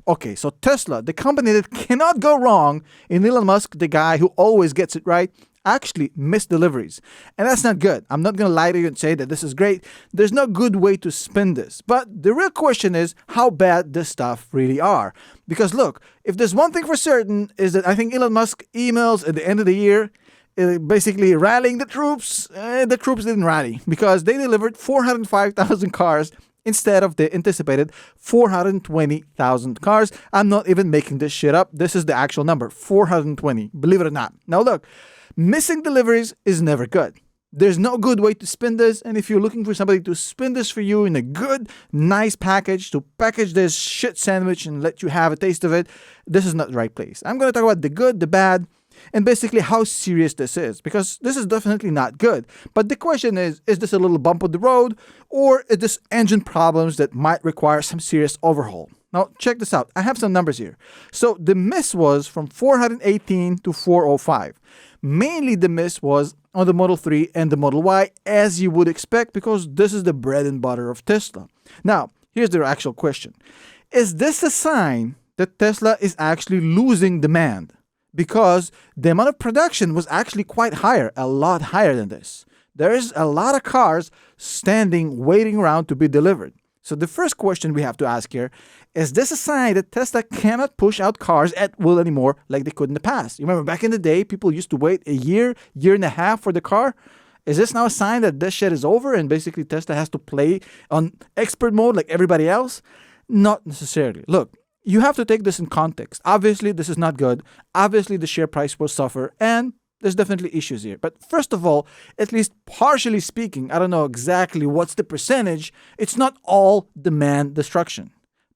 Okay, so Tesla, the company that cannot go wrong, in Elon Musk, the guy who always gets it right, actually missed deliveries. And that's not good. I'm not going to lie to you and say that this is great. There's no good way to spin this. But the real question is how bad this stuff really are. Because look, if there's one thing for certain is that I think Elon Musk emails at the end of the year basically rallying the troops didn't rally because they delivered 405,000 cars instead of the anticipated 420,000 cars. I'm not even making this shit up. This is the actual number, 420, believe it or not. Now look, missing deliveries is never good. There's no good way to spin this, and if you're looking for somebody to spin this for you in a good, nice package, to package this shit sandwich and let you have a taste of it, this is not the right place. I'm going to talk about the good, the bad, and basically how serious this is, because this is definitely not good. But the question is this a little bump on the road, or is this engine problems that might require some serious overhaul? Now, check this out. I have some numbers here. So the miss was from 418 to 405. Mainly the miss was on the Model 3 and the Model Y, as you would expect, because this is the bread and butter of Tesla. Now, here's the actual question. Is this a sign that Tesla is actually losing demand? Because the amount of production was actually quite higher, a lot higher than this. There's a lot of cars standing, waiting around to be delivered. So the first question we have to ask here, is this a sign that Tesla cannot push out cars at will anymore like they could in the past? You remember back in the day, people used to wait a year and a half for the car? Is this now a sign that this shit is over and basically Tesla has to play on expert mode like everybody else? Not necessarily. Look, you have to take this in context. Obviously, this is not good. Obviously, the share price will suffer, and there's definitely issues here. But first of all, at least partially speaking, I don't know exactly what's the percentage, it's not all demand destruction.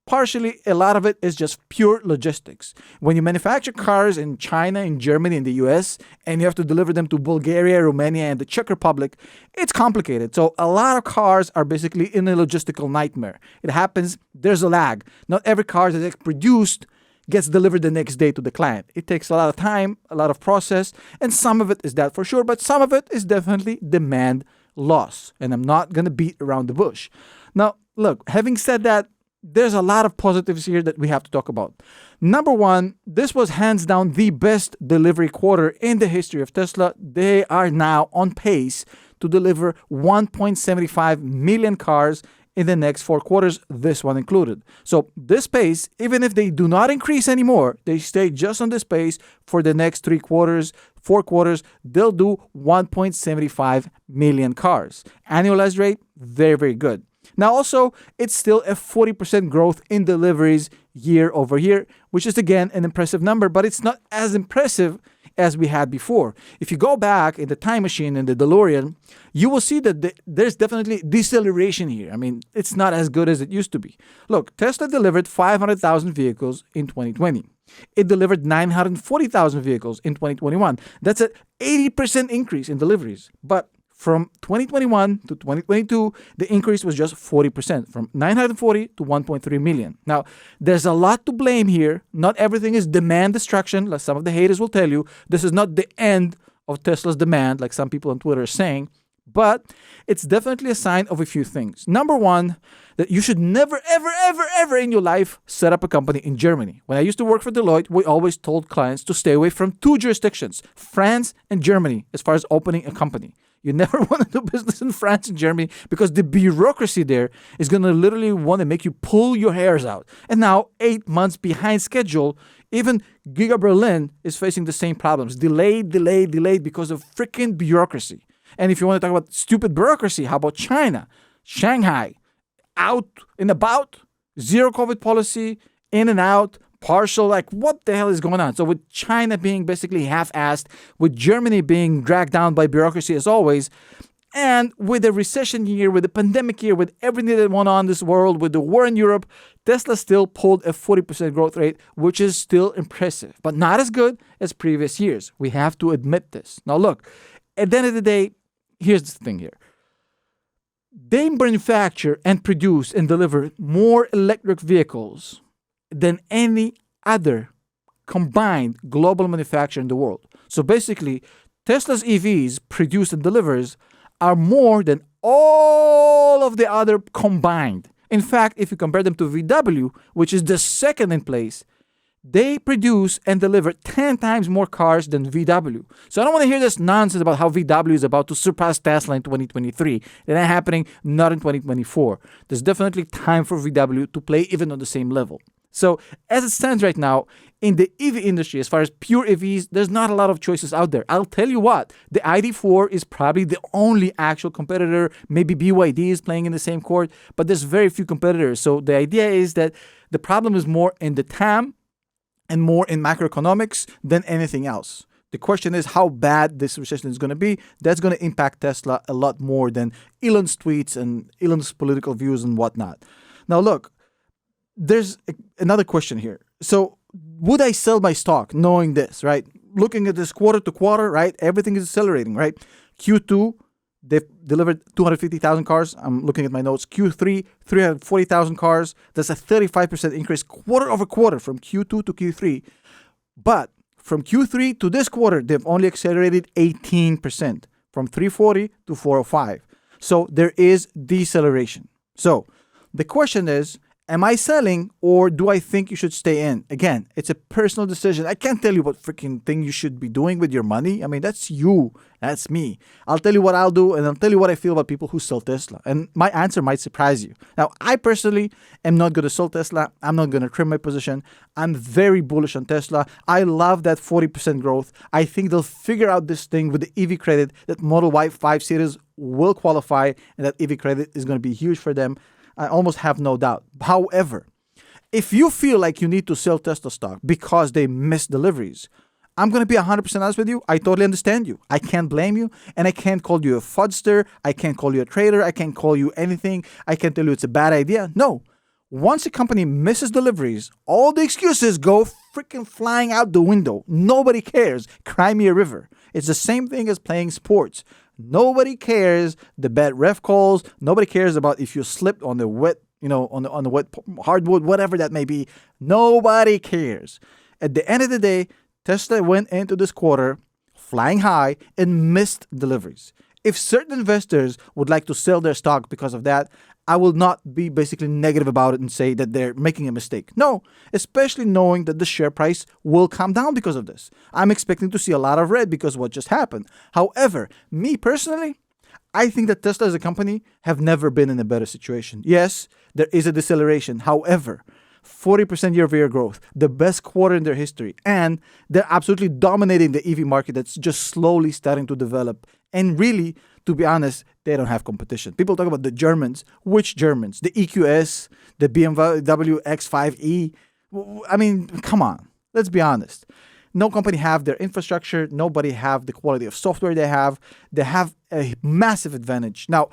Partially, a lot of it is just pure logistics. When you manufacture cars in China, in Germany, in the US, and you have to deliver them to Bulgaria, Romania, and the Czech Republic, it's complicated. So a lot of cars are basically in a logistical nightmare. It happens, there's a lag. Not every car that is produced gets delivered the next day to the client. It takes a lot of time, a lot of process, and some of it is that for sure, but some of it is definitely demand loss. And I'm not going to beat around the bush. Now, look, having said that, there's a lot of positives here that we have to talk about. Number one, this was hands down the best delivery quarter in the history of Tesla. They are now on pace to deliver 1.75 million cars in the next 4 quarters, this one included. So this pace, even if they do not increase anymore, they stay just on this pace for the next 3 quarters, 4 quarters, they'll do 1.75 million cars. Annualized rate, very, very good. Now also, it's still a 40% growth in deliveries year over year, which is again an impressive number, but it's not as impressive as we had before. If you go back in the time machine in the DeLorean, you will see that there's definitely deceleration here. I mean, it's not as good as it used to be. Look, Tesla delivered 500,000 vehicles in 2020. It delivered 940,000 vehicles in 2021. That's an 80% increase in deliveries. But from 2021 to 2022, the increase was just 40%, from 940 to 1.3 million. Now, there's a lot to blame here. Not everything is demand destruction, like some of the haters will tell you. This is not the end of Tesla's demand, like some people on Twitter are saying. But it's definitely a sign of a few things. Number one, that you should never, ever, ever, ever in your life set up a company in Germany. When I used to work for Deloitte, we always told clients to stay away from 2 jurisdictions, France and Germany, as far as opening a company. You never want to do business in France and Germany because the bureaucracy there is going to literally want to make you pull your hairs out. And now, 8 months behind schedule, even Giga Berlin is facing the same problems. Delayed because of freaking bureaucracy. And if you want to talk about stupid bureaucracy, how about China? Shanghai, out and about, zero COVID policy, in and out, partial, like what the hell is going on? So with China being basically half-assed, with Germany being dragged down by bureaucracy as always, and with the recession year, with the pandemic year, with everything that went on in this world, with the war in Europe, Tesla still pulled a 40% growth rate, which is still impressive, but not as good as previous years. We have to admit this. Now look, at the end of the day, here's the thing here. They manufacture and produce and deliver more electric vehicles than any other combined global manufacturer in the world. So basically, Tesla's EVs produced and delivers are more than all of the other combined. In fact, if you compare them to VW, which is the second in place, they produce and deliver 10 times more cars than VW. So I don't want to hear this nonsense about how VW is about to surpass Tesla in 2023. That ain't happening, not in 2024. There's definitely time for VW to play even on the same level. So as it stands right now, in the EV industry, as far as pure EVs, there's not a lot of choices out there. I'll tell you what, the ID4 is probably the only actual competitor. Maybe BYD is playing in the same court, but there's very few competitors. So the idea is that the problem is more in the TAM and more in macroeconomics than anything else. The question is how bad this recession is going to be. That's going to impact Tesla a lot more than Elon's tweets and Elon's political views and whatnot. Now, look, there's another question here. So would I sell my stock knowing this, right? Looking at this quarter to quarter, right? Everything is accelerating, right? Q2, they've delivered 250,000 cars. I'm looking at my notes. Q3, 340,000 cars. That's a 35% increase quarter over quarter from Q2 to Q3. But from Q3 to this quarter, they've only accelerated 18% from 340 to 405. So there is deceleration. So the question is, am I selling or do I think you should stay in? Again, it's a personal decision. I can't tell you what freaking thing you should be doing with your money. I mean, that's you. That's me. I'll tell you what I'll do and I'll tell you what I feel about people who sell Tesla. And my answer might surprise you. Now, I personally am not going to sell Tesla. I'm not going to trim my position. I'm very bullish on Tesla. I love that 40% growth. I think they'll figure out this thing with the EV credit that Model Y 5 Series will qualify and that EV credit is going to be huge for them. I almost have no doubt. However, if you feel like you need to sell Tesla stock because they missed deliveries, I'm going to be 100% honest with you. I totally understand you. I can't blame you. And I can't call you a fraudster. I can't call you a traitor. I can't call you anything. I can't tell you it's a bad idea. No. Once a company misses deliveries, all the excuses go freaking flying out the window. Nobody cares. Cry me a river. It's the same thing as playing sports. Nobody cares the bad ref calls. Nobody cares about if you slipped on the wet, on the wet hardwood, whatever that may be. Nobody cares. At the end of the day, Tesla went into this quarter flying high and missed deliveries. If certain investors would like to sell their stock because of that, I will not be basically negative about it and say that they're making a mistake. No, especially knowing that the share price will come down because of this. I'm expecting to see a lot of red because of what just happened. However, me personally, I think that Tesla as a company have never been in a better situation. Yes, there is a deceleration. However, 40% year-over-year growth, the best quarter in their history, and they're absolutely dominating the EV market that's just slowly starting to develop. And really, to be honest, they don't have competition. People talk about the Germans. Which Germans? The EQS, the BMW X5e. I mean, come on. Let's be honest. No company have their infrastructure. Nobody have the quality of software they have. They have a massive advantage. Now,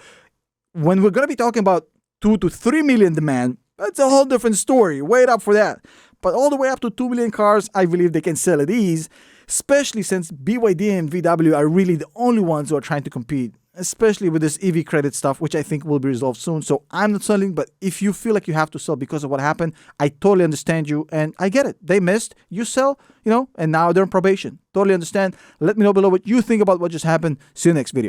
when we're going to be talking about 2 to 3 million demand, that's a whole different story. Wait up for that. But all the way up to 2 million cars, I believe they can sell at ease, especially since BYD and VW are really the only ones who are trying to compete, especially with this EV credit stuff, which I think will be resolved soon. So I'm not selling, but if you feel like you have to sell because of what happened, I totally understand you and I get it. They missed, you sell, and now they're on probation. Totally understand. Let me know below what you think about what just happened. See you next video.